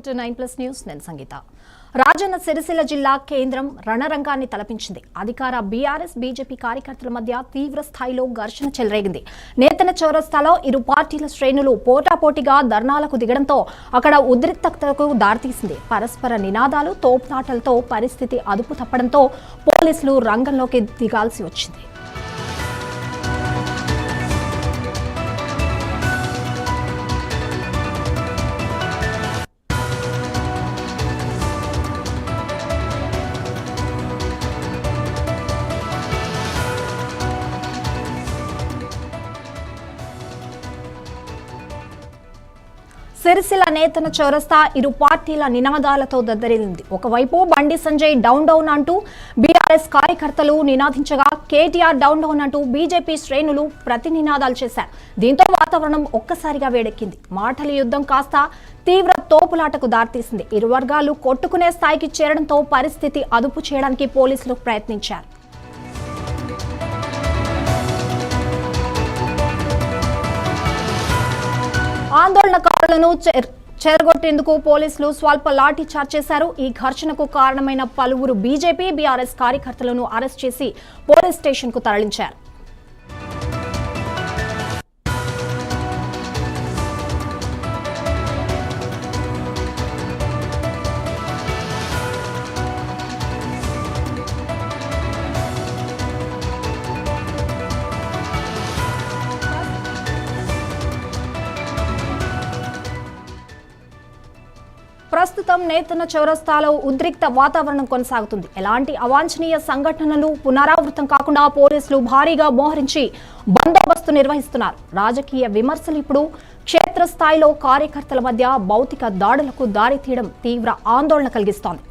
Welcome to 9+ news. నేను సంగీత. రాజన్న సిరిసిల్ల జిల్లా కేంద్రం రణరంగాన్ని తలపించింది. అధికార బీఆర్ఎస్ బీజేపీ కార్యకర్తల మధ్య తీవ్ర స్థాయిలో ఘర్షణ చెలరేగింది. నేతన చౌరస్తాలో ఇరు పార్టీల శ్రేణులు పోటాపోటీగా ధర్నాలకు దిగడంతో అక్కడ ఉద్రిక్తతకు దారితీసింది. పరస్పర నినాదాలు, తోపునాటలతో పరిస్థితి అదుపు తప్పడంతో పోలీసులు రంగంలోకి దిగాల్సి వచ్చింది. సిరిసిల్ల నేతన చౌరస్తా ఇరు పార్టీల నినాదాలతో దద్దరిల్లింది. ఒకవైపు బండి సంజయ్ డౌన్ డౌన్ అంటూ బీఆర్ఎస్ కార్యకర్తలు నినాదించగా, కేటీఆర్ డౌన్ డౌన్ అంటూ బీజేపీ శ్రేణులు ప్రతి నినాదాలు చేశారు. దీంతో వాతావరణం ఒక్కసారిగా వేడెక్కింది. మాటల యుద్ధం కాస్త తీవ్ర తోపులాటకు దారితీసింది. ఇరు వర్గాలు కొట్టుకునే స్థాయికి చేరడంతో పరిస్థితి అదుపు చేయడానికి పోలీసులు ప్రయత్నించారు. ఆందోళనకారులను చెరగొట్టేందుకు పోలీసులు స్వల్ప లాఠీ చార్జ్ చేశారు. ఈ ఘర్షణకు కారణమైన పలువురు బీజేపీ, బీఆర్ఎస్ కార్యకర్తలను అరెస్ట్ చేసి పోలీస్ స్టేషన్ కు తరలించారు. ప్రస్తుతం నేతన చౌరస్తాలో ఉద్రిక్త వాతావరణం కొనసాగుతుంది. ఎలాంటి అవాంఛనీయ సంఘటనలు పునరావృతం కాకుండా పోలీసులు భారీగా మోహరించి బందోబస్తు నిర్వహిస్తున్నారు. రాజకీయ విమర్శలు ఇప్పుడు క్షేత్రస్థాయిలో కార్యకర్తల మధ్య భౌతిక దాడులకు దారితీయడం తీవ్ర ఆందోళన కలిగిస్తోంది.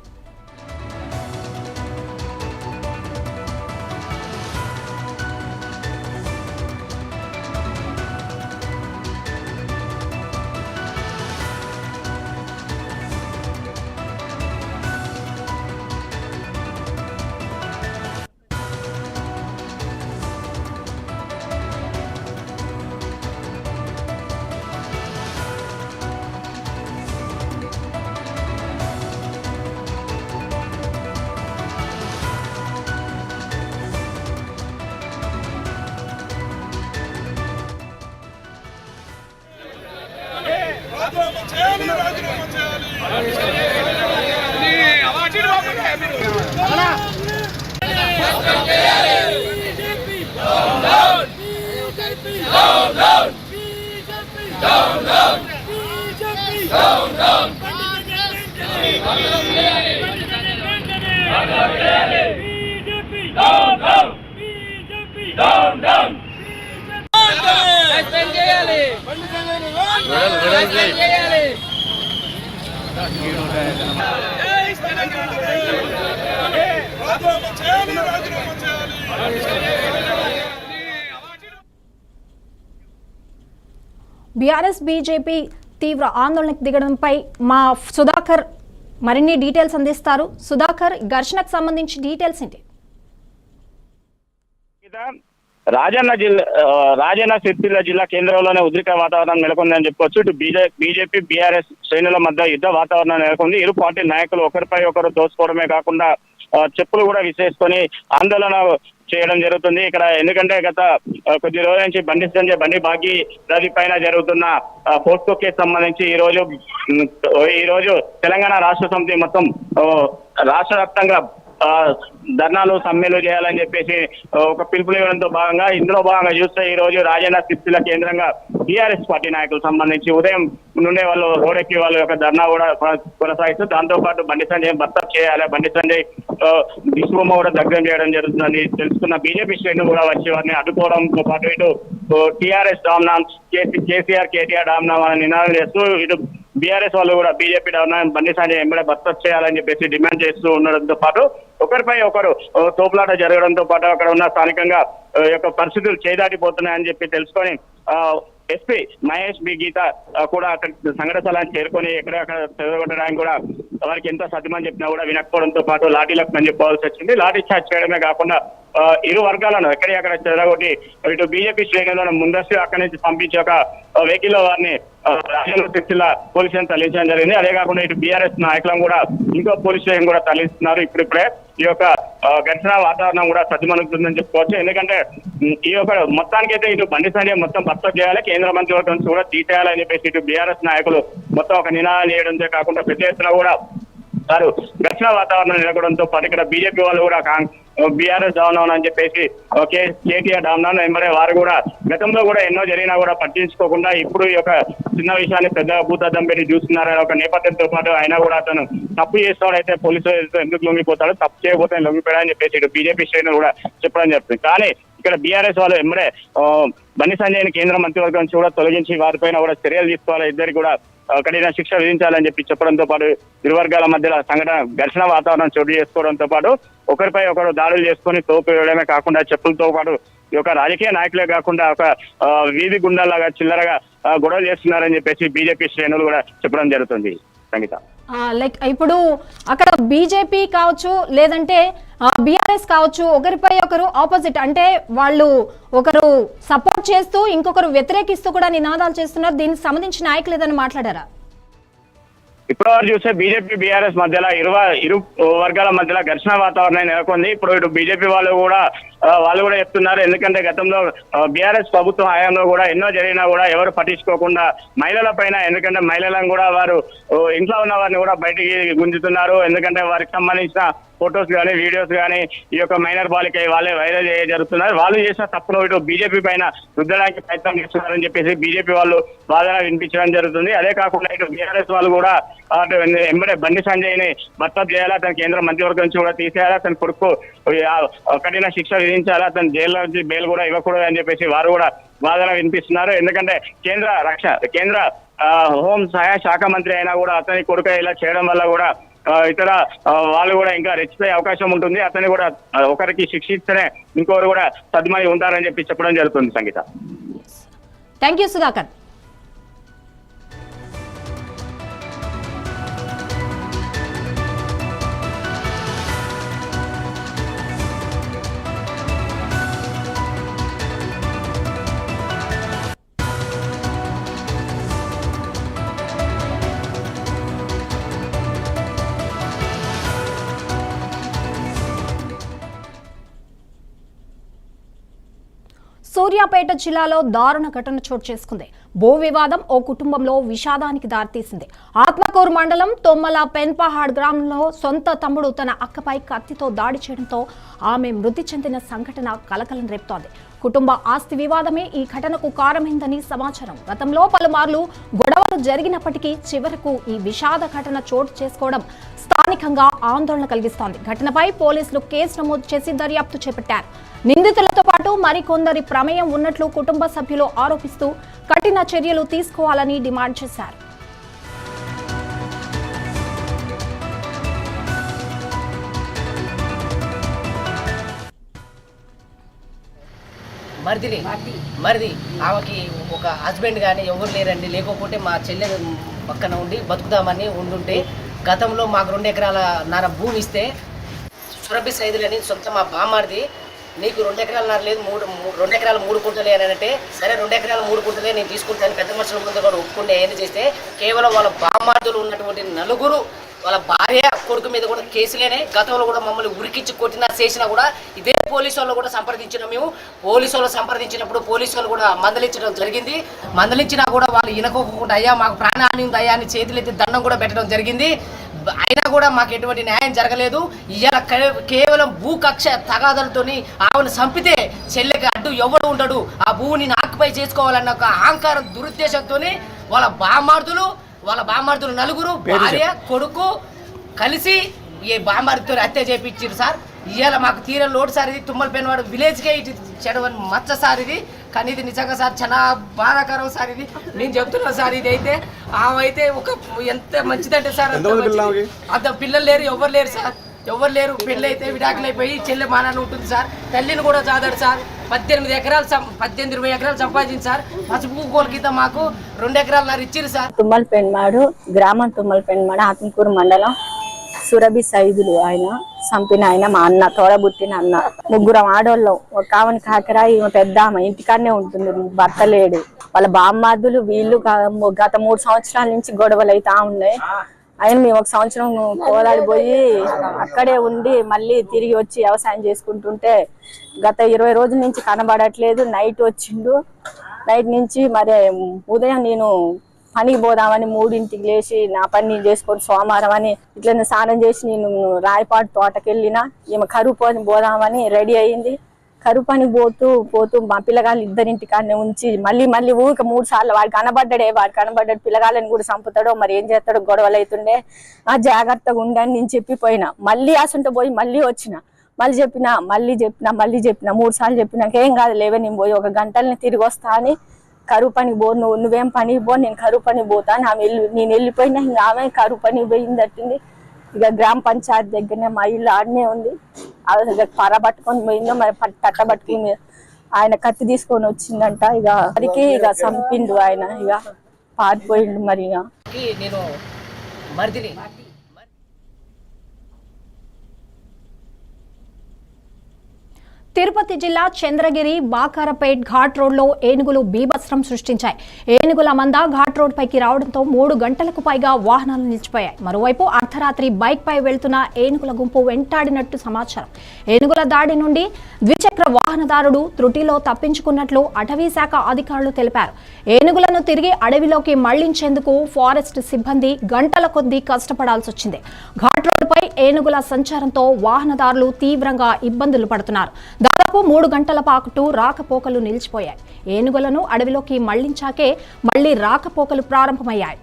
బీఆర్ఎస్ బీజేపీ తీవ్ర ఆందోళనకు దిగడంపై మా సుధాకర్ మరిన్ని డీటెయిల్స్ అందిస్తారు. సుధాకర్, ఘర్షణకు సంబంధించి డీటెయిల్స్ ఏంటి? రాజన్న సిరిసిల్ల జిల్లా కేంద్రంలోనే ఉద్రిక్త వాతావరణం నెలకొందని చెప్పుకోవచ్చు. ఇటు బీజేపీ బీఆర్ఎస్ శ్రేణుల మధ్య యుద్ధ వాతావరణం నెలకొంది. ఇరు పార్టీ నాయకులు ఒకరిపై ఒకరు దోచుకోవడమే కాకుండా చెప్పులు కూడా విసేసుకొని ఆందోళన చేయడం జరుగుతుంది ఇక్కడ. ఎందుకంటే గత కొద్ది రోజుల నుంచి బండి భాగ్య రవి పైన జరుగుతున్న పోస్కో కేసు సంబంధించి ఈ రోజు తెలంగాణ రాష్ట్ర సమితి మొత్తం రాష్ట్ర వ్యాప్తంగా ధర్నాలు సమ్మెలు చేయాలని చెప్పేసి ఒక పిలుపునివ్వడంతో భాగంగా ఇందులో చూస్తే ఈ రోజు రాజన్న సిరిసిల్ల కేంద్రంగా బీఆర్ఎస్ పార్టీ నాయకులు సంబంధించి ఉదయం నుండే వాళ్ళు రోడ్డెక్కి వాళ్ళ యొక్క ధర్నా కూడా కొనసాగిస్తూ దాంతో పాటు బండి సంజయ్ బర్తరఫ్ చేయాలి, బండి సంజయ్ దిశబొమ్మ కూడా దగ్గర చేయడం జరుగుతుందని తెలుసుకున్న బీజేపీ శ్రేణులు కూడా వచ్చి వారిని అడ్డుకోవడంతో పాటు ఇటు టీఆర్ఎస్ డామ్నామ్, కేసీఆర్ కేటీఆర్ డామ్నామ్ అని నినాదం చేస్తూ ఇటు బీఆర్ఎస్ వాళ్ళు కూడా బీజేపీ బండి సంజయ్ ఎంబడే బర్తరఫ్ చేయాలని చెప్పేసి డిమాండ్ చేస్తూ ఉండడంతో పాటు ఒకరిపై ఒకరు తోపులాట జరగడంతో పాటు అక్కడ ఉన్న స్థానికంగా యొక్క పరిస్థితులు చేదాటిపోతున్నాయని చెప్పి తెలుసుకొని ఎస్పీ మహేష్ బి గీత కూడా అక్కడ సంఘటన స్థలాన్ని చేరుకొని ఎక్కడెక్కడ చెదరగొట్టడానికి కూడా వారికి ఎంత సత్యమని చెప్పినా కూడా వినకపోవడంతో పాటు లాఠీలకు అని చెప్పుకోవాల్సి వచ్చింది. లాఠీ చార్జ్ చేయడమే కాకుండా ఇరు వర్గాలను ఎక్కడెక్కడ చెదరగొట్టి ఇటు బీజేపీ శ్రేణులను ముందస్తు అక్కడి నుంచి పంపించి ఒక వెహికల్ వారిని రాజేంద్ర సిరిసిల్ల పోలీస్ స్టేషన్ తరలించడం జరిగింది. అదే కాకుండా ఇటు బీఆర్ఎస్ నాయకులను కూడా ఇంకో పోలీస్ స్టేషన్ కూడా తరలిస్తున్నారు. ఇప్పుడిప్పుడే ఈ యొక్క ఘర్షణ వాతావరణం కూడా సద్దుమణుగుతుందని చెప్పుకోవచ్చు. ఎందుకంటే ఈ యొక్క మొత్తానికైతే ఇటు బండి సంజయ్ మొత్తం భర్తప్ చేయాలి, కేంద్ర మంత్రివర్గం నుంచి కూడా తీసేయాలని చెప్పేసి ఇటు బీఆర్ఎస్ నాయకులు మొత్తం ఒక నినాదం చేయడంతో కాకుండా పెద్ద ఎత్తున కూడా వారు ఘర్షణ వాతావరణం నెలకొనడంతో పాటు ఇక్కడ బీజేపీ వాళ్ళు కూడా బీఆర్ఎస్ డౌన్ అవును అని చెప్పేసి కేటీఆర్ డౌన్ అవును వెంబడే వారు కూడా గతంలో కూడా ఎన్నో జరిగినా కూడా పట్టించుకోకుండా ఇప్పుడు ఈ యొక్క చిన్న విషయాన్ని పెద్ద భూతద్దం పెట్టి చూస్తున్నారని ఒక నేపథ్యంతో పాటు అయినా కూడా అతను తప్పు చేస్తాడైతే పోలీసులు ఎందుకు లొంగిపోతాడు, తప్పు చేయకపోతే లొంగిపోయాడని చెప్పేసి ఇటు బీజేపీ శ్రేణులు కూడా చెప్పడం జరుగుతుంది. కానీ ఇక్కడ బీఆర్ఎస్ వాళ్ళు వెంబడే బండి సంజయ్ని కేంద్ర మంత్రివర్గం నుంచి కూడా తొలగించి వారిపైన కూడా చర్యలు తీసుకోవాలి, ఇద్దరికి కూడా కఠిన శిక్ష విధించాలని చెప్పి చెప్పడంతో పాటు ఇరు వర్గాల మధ్యలో సంఘటన ఘర్షణ వాతావరణం చోటు చేసుకోవడంతో పాటు ఒకరిపై ఒకరు దాడులు చేసుకొని తోపు వేయడమే కాకుండా చెప్పులతో పాటు ఈ యొక్క రాజకీయ నాయకులే కాకుండా ఒక వీధి గుండాలాగా చిల్లరగా గొడవలు చేస్తున్నారని చెప్పేసి బీజేపీ శ్రేణులు కూడా చెప్పడం జరుగుతుంది. సంగీత లైక్ ఇప్పుడు అక్కడ బీజేపీ కావచ్చు లేదంటే బీఆర్ఎస్ కావచ్చు ఒకరిపై ఒకరు ఆపోజిట్ అంటే వాళ్ళు ఒకరు సపోర్ట్ చేస్తూ ఇంకొకరు వ్యతిరేకిస్తూ కూడా నినాదాలు చేస్తున్నారు. దీనికి సంబంధించిన నాయకులు ఏదైనా మాట్లాడారా? ఇప్పుడు వారు చూస్తే బీజేపీ బీఆర్ఎస్ మధ్యలో ఇరు వర్గాల మధ్యలో ఘర్షణ వాతావరణం నెలకొంది. ఇప్పుడు ఇటు బీజేపీ వాళ్ళు కూడా చెప్తున్నారు, ఎందుకంటే గతంలో బీఆర్ఎస్ ప్రభుత్వం హయాంలో కూడా ఎన్నో జరిగినా కూడా ఎవరు పట్టించుకోకుండా మహిళల పైన, ఎందుకంటే మహిళలను కూడా వారు ఇంట్లో ఉన్న వారిని కూడా బయటికి గుంజుతున్నారు. ఎందుకంటే వారికి సంబంధించిన ఫొటోస్ కానీ వీడియోస్ కానీ ఈ యొక్క మైనర్ బాలిక వాళ్ళే వైరల్ జరుగుతున్నారు. వాళ్ళు చేసిన తప్పులో ఇటు బీజేపీ పైన రుద్దడానికి ప్రయత్నం చేస్తున్నారని చెప్పేసి బీజేపీ వాళ్ళు వాదన వినిపించడం జరుగుతుంది. అదే కాకుండా ఇటు బీఆర్ఎస్ వాళ్ళు కూడా వెంబడే బండి సంజయ్ ని భర్తప్ చేయాలి, అతని కేంద్ర మంత్రివర్గం నుంచి కూడా తీసేయాలి, అతని కొడుకు కఠిన శిక్ష విధించాలి, అతని జైల్లో నుంచి బెయిల్ కూడా ఇవ్వకూడదు అని చెప్పేసి వారు కూడా వాదన వినిపిస్తున్నారు. ఎందుకంటే కేంద్ర హోం సహాయ శాఖ మంత్రి అయినా కూడా అతని కొడుకు ఇలా చేయడం వల్ల కూడా ఇతర వాళ్ళు కూడా ఇంకా రెచ్చిపోయే అవకాశం ఉంటుంది. అతన్ని కూడా ఒకరికి శిక్షిస్తేనే ఇంకొకరు కూడా సద్మని ఉంటారని చెప్పి చెప్పడం జరుగుతుంది. సంగీత, థ్యాంక్ యూ సుధాకర్. సూర్యాపేట జిల్లాలో దారుణ ఘటన చోటు చేసుకుంది. భూ వివాదం ఓ కుటుంబంలో విషాదానికి దారితీసింది. ఆత్మకూరు మండలం తొమ్మల పెన్పహాడ్ గ్రామంలో సొంత తమ్ముడు తన అక్కపై కత్తితో దాడి చేయడంతో ఆమె మృతి చెందిన సంఘటన కలకలం రేపుతోంది. కుటుంబ ఆస్తి వివాదమే ఈ ఘటనకు కారణమైందని సమాచారం. గతంలో పలుమార్లు గొడవలు జరిగినప్పటికీ చివరకు ఈ విషాద ఘటన చోటు చేసుకోవడం స్థానికంగా ఆందోళన కలిగిస్తోంది. ఘటనపై పోలీసులు కేసు నమోదు చేసి దర్యాప్తు చేపట్టారు. నిందితులతో పాటు మరికొందరి ప్రమేయం ఉన్నట్లు కుటుంబ సభ్యులు ఆరోపిస్తూ కఠిన చర్యలు తీసుకోవాలని డిమాండ్ చేశారు. మరిది ఆమెకి ఒక హస్బెండ్ కానీ ఎవరు లేరండి. లేకపోతే మా చెల్లె పక్కన ఉండి బతుకుదామని ఉండుంటే గతంలో మాకు 2 ఎకరాల నర భూమి ఇస్తే సురభి సైదులని సొంత మా బామ్మారిది, నీకు 2 ఎకరాల నర లేదు 2 ఎకరాలు 3 కుంటలే అని అంటే, సరే 2 ఎకరాలు 3 కుంటలే నేను తీసుకుంటాను పెద్ద మనుషుల ముందు కూడా ఒప్పుకుంటే ఏం చేస్తే కేవలం వాళ్ళ బామ్మార్దులు ఉన్నటువంటి నలుగురు వాళ్ళ భార్య కొడుకు మీద కూడా కేసులేనే. గతంలో కూడా మమ్మల్ని ఉరికించి కొట్టినా చేసినా కూడా ఇదే పోలీసు వాళ్ళు కూడా సంప్రదించినాం. మేము పోలీసు వాళ్ళు సంప్రదించినప్పుడు పోలీసు వాళ్ళు కూడా మందలించడం జరిగింది. మందలించినా కూడా వాళ్ళు ఇనకోకుండా అయ్యా మాకు ప్రాణహాని ఉంది అయ్యా అని చేతులెత్తి దండం కూడా పెట్టడం జరిగింది. అయినా కూడా మాకు ఎటువంటి న్యాయం జరగలేదు. ఇవాళ కేవలం భూ కక్ష తగాదలతోని ఆమెను చంపితే చెల్లెకి అడ్డు ఎవడు ఉండడు, ఆ భూమిని ఆక్యుపై చేసుకోవాలన్న ఒక అహంకారం దురుద్దేశంతో వాళ్ళ బామ్మార్దులు నలుగురు భార్య కొడుకు కలిసి ఈ బామ్మార్దితో హత్య చేయించారు సార్. ఇవాళ మాకు తీర లోటు సార్, ఇది తుమ్మలపేనవాడు విలేజ్కే ఇటు చెడవని మచ్చ సార్ ఇది. కానీ ఇది నిజంగా సార్ చాలా బాధాకరం సార్. ఇది నేను చెప్తున్నా సార్. ఇది అయితే ఆమె అయితే ఒక ఎంత మంచిదంటే సార్, అంత పిల్లలు లేరు, ఎవరు లేరు సార్, ఎవరు లేరు. పెళ్ళి అయితే విడాకులు అయిపోయి చెల్లె మానాన్ని ఉంటుంది సార్. తల్లిని కూడా చాదాడు సార్. 18 ఎకరాలు 20 ఎకరాలు సంపాదించి సార్ పసుపు కోల కింద మాకు 2 ఎకరాలు ఇచ్చిరు సార్. తుమ్మలపెన్మాడు గ్రామం, తుమ్మలపెన్మాడు ఆత్మకూరు మండలం సురభి సైదులు ఆయన చంపిన ఆయన మా అన్న తోడబుట్టిన అన్న. ముగ్గురం ఆడోళ్ళం. ఒక ఆమెను కాకరా, ఈమె పెద్ద ఆమె ఇంటికాడనే ఉంటుంది, భర్త లేడు. వాళ్ళ బామ్మార్దులు వీళ్ళు గత 3 సంవత్సరాల నుంచి గొడవలు అవుతా ఉన్నాయి. ఆయన మేము 1 సంవత్సరం పోరాడిపోయి అక్కడే ఉండి మళ్ళీ తిరిగి వచ్చి వ్యవసాయం చేసుకుంటుంటే గత 20 రోజుల నుంచి కనబడట్లేదు. నైట్ వచ్చిండు. నైట్ నుంచి మరి ఉదయం నేను పనికి పోదామని 3ంటికి లేచి నా పని నేను చేసుకొని సోమవారం అని ఇట్లా స్నానం చేసి నేను రాయపాటు తోటకి వెళ్ళిన. ఈమె కరువు పని పోదామని రెడీ అయ్యింది. కరువు పని పోతూ మా పిల్లగాళ్ళు 2 కాడనే ఉంచి మళ్ళీ ఊరికి 3 సార్లు వాడు కనబడ్డాడు పిల్లగాళ్ళని కూడా చంపుతాడో మరి ఏం చేస్తాడో గొడవలు అవుతుండే. జాగ్రత్తగా ఉండని నేను చెప్పిపోయినా. మళ్ళీ అసంట పోయి మళ్ళీ వచ్చిన. మళ్ళీ చెప్పిన 3 సార్లు చెప్పినాక ఏం కాదు లేవే నేను పోయి 1 గంటలని తిరిగి వస్తా అని. కరువు పనికి పో, నువ్వేం పనికి పో, నేను కరువు పని పోతాను. నేను వెళ్ళిపోయినా ఇంకా ఆమె కరువు పనికి పోయింది తట్టింది. ఇక గ్రామ పంచాయతీ దగ్గరనే మా ఇల్లు ఆడనే ఉంది. పర పట్టుకొని పోయిందో మరి తట్ట పట్టుకుని ఆయన కత్తి తీసుకొని వచ్చిందంట. ఇక చంపిండు ఆయన. ఇక పారిపోయిండు. మరి నేను మరిదిని. తిరుపతి జిల్లా చంద్రగిరి బాకారపేట్ ఘాట్ రోడ్లో ఏనుగులు బీభత్సం సృష్టించాయి. ఏనుగుల మంద ఘాట్ రోడ్ పైకి రావడంతో 3 గంటలకు పైగా వాహనాలు నిలిచిపోయాయి. మరోవైపు అర్ధరాత్రి బైక్ పై వెళ్తున్న ఏనుగుల గుంపు వెంటాడినట్టు సమాచారం. ఏనుగుల దాడి నుండి ద్విచక్ర వాహనదారుడు త్రుటిలో తప్పించుకున్నట్లు అటవీ శాఖ అధికారులు తెలిపారు. ఏనుగులను తిరిగి అడవిలోకి మళ్లించేందుకు ఫారెస్ట్ సిబ్బంది గంటల కొద్దీ కష్టపడాల్సి వచ్చింది. ఘాట్ రోడ్డుపై ఏనుగుల సంచారంతో వాహనదారులు తీవ్రంగా ఇబ్బందులు పడుతున్నారు. దాదాపు 3 గంటల పాటు రాకపోకలు నిలిచిపోయాయి. ఏనుగులను అడవిలోకి మళ్లించాకే మళ్లీ రాకపోకలు ప్రారంభమయ్యాయి.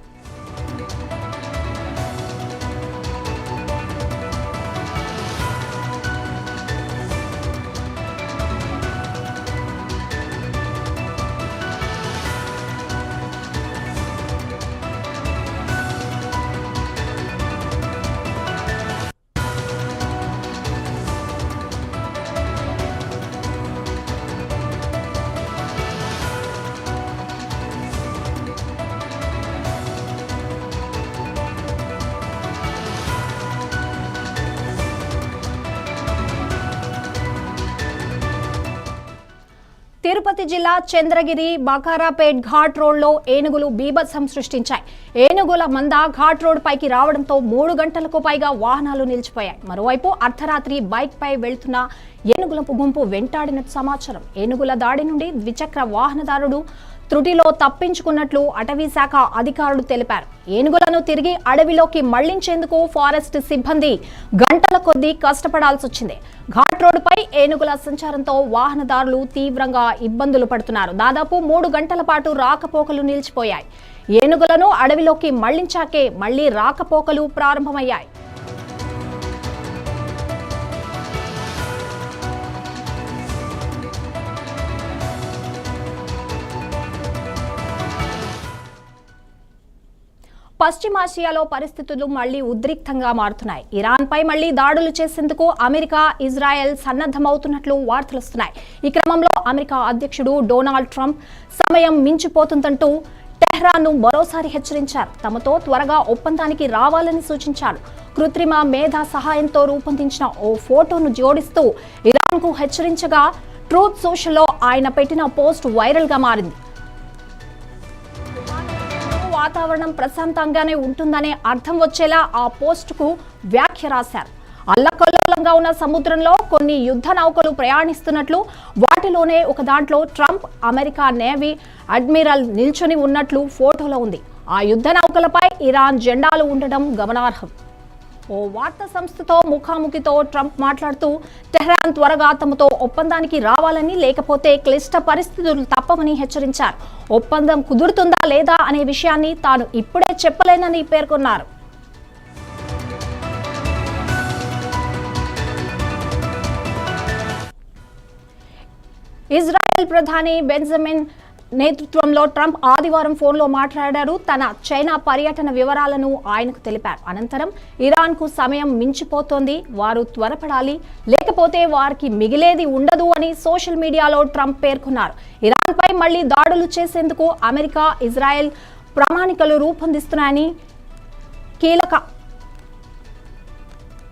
తిరుపతి జిల్లా చంద్రగిరి బాకారాపేట్ ఘాట్ రోడ్లో ఏనుగులు బీభత్సం సృష్టించాయి. ఏనుగుల మంద ఘాట్ రోడ్ పైకి రావడంతో 3 గంటలకు పైగా వాహనాలు నిలిచిపోయాయి. మరోవైపు అర్ధరాత్రి బైక్ పై వెళ్తున్న ఏనుగుల గుంపు వెంటాడినట్టు సమాచారం. ఏనుగుల దాడి నుండి ద్విచక్ర వాహనదారుడు త్రుటిలో తప్పించుకున్నట్లు అటవీ శాఖ అధికారులు తెలిపారు. ఏనుగులను తిరిగి అడవిలోకి మళ్లించేందుకు ఫారెస్ట్ సిబ్బంది గంటల కొద్దీ కష్టపడాల్సి వచ్చింది. ఘాట్ రోడ్డుపై ఏనుగుల సంచారంతో వాహనదారులు తీవ్రంగా ఇబ్బందులు పడుతున్నారు. దాదాపు 3 గంటల పాటు రాకపోకలు నిలిచిపోయాయి. ఏనుగులను అడవిలోకి మళ్లించాకే మళ్లీ రాకపోకలు ప్రారంభమయ్యాయి. పశ్చిమాసియాలో పరిస్థితులు మళ్లీ ఉద్రిక్తంగా మారుతున్నాయి. ఇరాన్పై మళ్లీ దాడులు చేసేందుకు అమెరికా, ఇజ్రాయెల్ సన్నద్ధమవుతున్నట్లు వార్తలొస్తున్నాయి. ఈ క్రమంలో అమెరికా అధ్యక్షుడు డొనాల్డ్ ట్రంప్ సమయం మించిపోతుందంటూ టెహ్రాన్ను మరోసారి హెచ్చరించారు. తమతో త్వరగా ఒప్పందానికి రావాలని సూచించారు. కృత్రిమ మేధ సహాయంతో రూపొందించిన ఓ ఫోటోను జోడిస్తూ ఇరాన్కు హెచ్చరించగా ట్రూత్ సోషల్లో ఆయన పెట్టిన పోస్ట్ వైరల్గా మారింది. వాతావరణం ప్రశాంతంగానే ఉంటుందనే అర్థం వచ్చేలా ఆ పోస్టుకు వ్యాఖ్య రాశారు. అల్లకల్లోలంగా ఉన్న సముద్రంలో కొన్ని యుద్ధ నౌకలు ప్రయాణిస్తున్నట్లు, వాటిలోనే ఒక దాంట్లో ట్రంప్ అమెరికా నేవీ అడ్మిరల్ నిల్చొని ఉన్నట్లు ఫోటోలో ఉంది. ఆ యుద్ధ నౌకలపై ఇరాన్ జెండాలు ఉండడం గమనార్హం. ఓ వార్తా సంస్థతో ముఖాముఖితో ట్రంప్ మాట్లాడుతూ టెహ్రాన్ త్వరగా తమతో ఒప్పందానికి రావాలని, లేకపోతే క్లిష్ట పరిస్థితులు తప్పవని హెచ్చరించారు. ఒప్పందం కుదురుతుందా లేదా అనే విషయాన్ని తాను ఇప్పుడే చెప్పలేనని పేర్కొన్నారు. ఇజ్రాయెల్ ప్రధాని బెంజమిన్ నేతృత్వంలో ట్రంప్ ఆదివారం ఫోన్లో మాట్లాడారు. తన చైనా పర్యటన వివరాలను ఆయనకు తెలిపారు. అనంతరం ఇరాన్కు సమయం మించిపోతోంది, వారు త్వరపడాలి, లేకపోతే వారికి మిగిలేది ఉండదు అని సోషల్ మీడియాలో ట్రంప్ పేర్కొన్నారు. ఇరాన్పై మళ్లీ దాడులు చేసేందుకు అమెరికా, ఇజ్రాయెల్ ప్రణాళికలు రూపొందిస్తున్నాయని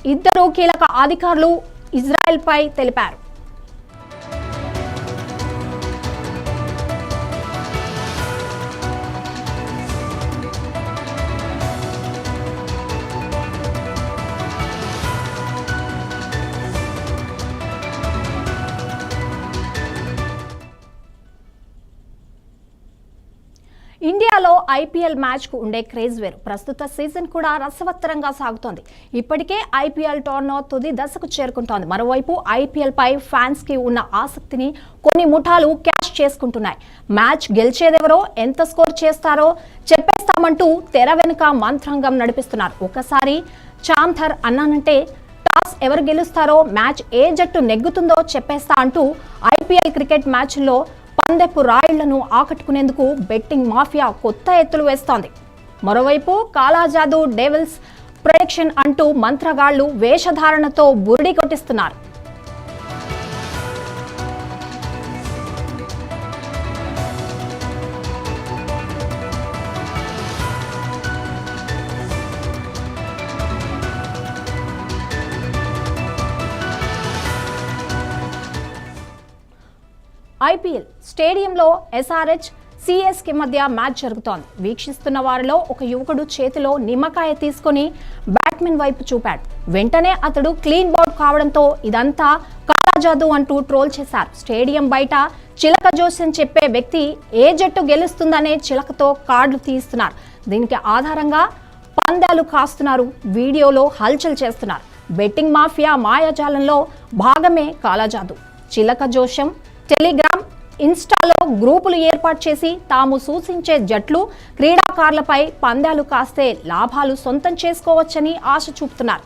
ఇద్దరు కీలక అధికారులు ఇజ్రాయెల్పై తెలిపారు. ఇండియాలో ఐపీఎల్ మ్యాచ్కు ఉండే క్రేజ్ వేరు. ప్రస్తుత సీజన్ కూడా రసవత్తరంగా సాగుతోంది. ఇప్పటికే ఐపీఎల్ టోర్నో తుది దశకు చేరుకుంటోంది. మరోవైపు ఐపీఎల్ పై ఫ్యాన్స్ కి ఉన్న ఆసక్తిని కొన్ని ముఠాలు క్యాష్ చేసుకుంటున్నాయి. మ్యాచ్ గెలిచేదెవరో, ఎంత స్కోర్ చేస్తారో చెప్పేస్తామంటూ తెర వెనుక మంత్రాంగం నడిపిస్తున్నారు. ఒకసారి చాంథర్ అన్నానంటే టాస్ ఎవరు గెలుస్తారో, మ్యాచ్ ఏ జట్టు నెగ్గుతుందో చెప్పేస్తా అంటూ ఐపీఎల్ క్రికెట్ మ్యాచ్ల్లో పందెపు రాయిళ్లను ఆకట్టుకునేందుకు బెట్టింగ్ మాఫియా కొత్త ఎత్తులు వేస్తోంది. మరోవైపు కాలాజాదు, డెవిల్స్ ప్రొడక్షన్ అంటూ మంత్రగాళ్లు వేషధారణతో బురిడి కొట్టిస్తున్నారు. ఐపీఎల్ స్టేడియంలో ఎస్ఆర్హెచ్ సిఎస్కే మధ్య మ్యాచ్ జరుగుతోంది. వీక్షిస్తున్న వారిలో ఒక యువకుడు చేతిలో నిమ్మకాయ తీసుకుని బ్యాట్మెన్ వైపు చూపాడు. వెంటనే అతడు క్లీన్ బౌట్ కావడంతో ఇదంతా కాలాజాదు అంటూ ట్రోల్ చేశారు. స్టేడియం బయట చిలక జోస్యం చెప్పే వ్యక్తి ఏ జట్టు గెలుస్తుందనే చిలకతో కార్డులు తీస్తున్నారు. దీనికి ఆధారంగా పందాలు కాస్తున్నారు. వీడియోలో హల్చల్ చేస్తున్నారు. బెట్టింగ్ మాఫియా మాయాజాలంలో భాగమే కాలాజాదు. చిలక జోస్యం, టెలిగ్రామ్, ఇన్స్టాలో గ్రూపులు ఏర్పాటు చేసి తాము సూచించే జట్లు, క్రీడాకారులపై పందాలు కాస్తే లాభాలు సొంతం చేసుకోవచ్చని ఆశ చూపుతున్నారు.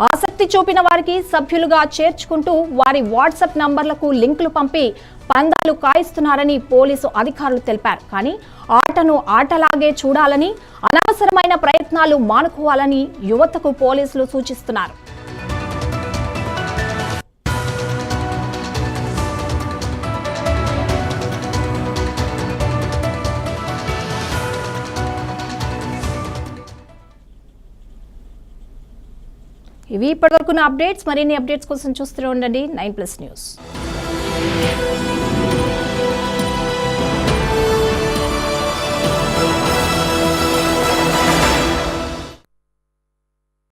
ఆసక్తి చూపిన వారికి సభ్యులుగా చేర్చుకుంటూ వారి వాట్సాప్ నంబర్లకు లింకులు పంపి పందాలు కాయిస్తున్నారని పోలీసు అధికారులు తెలిపారు. కానీ ఆటను ఆటలాగే చూడాలని, అనవసరమైన ప్రయత్నాలు మానుకోవాలని యువతకు పోలీసులు సూచిస్తున్నారు. ఇవి ఇప్పటివరకు అప్డేట్స్. మరిన్ని అప్డేట్స్ కోసం చూస్తూనే ఉండండి 9+ న్యూస్.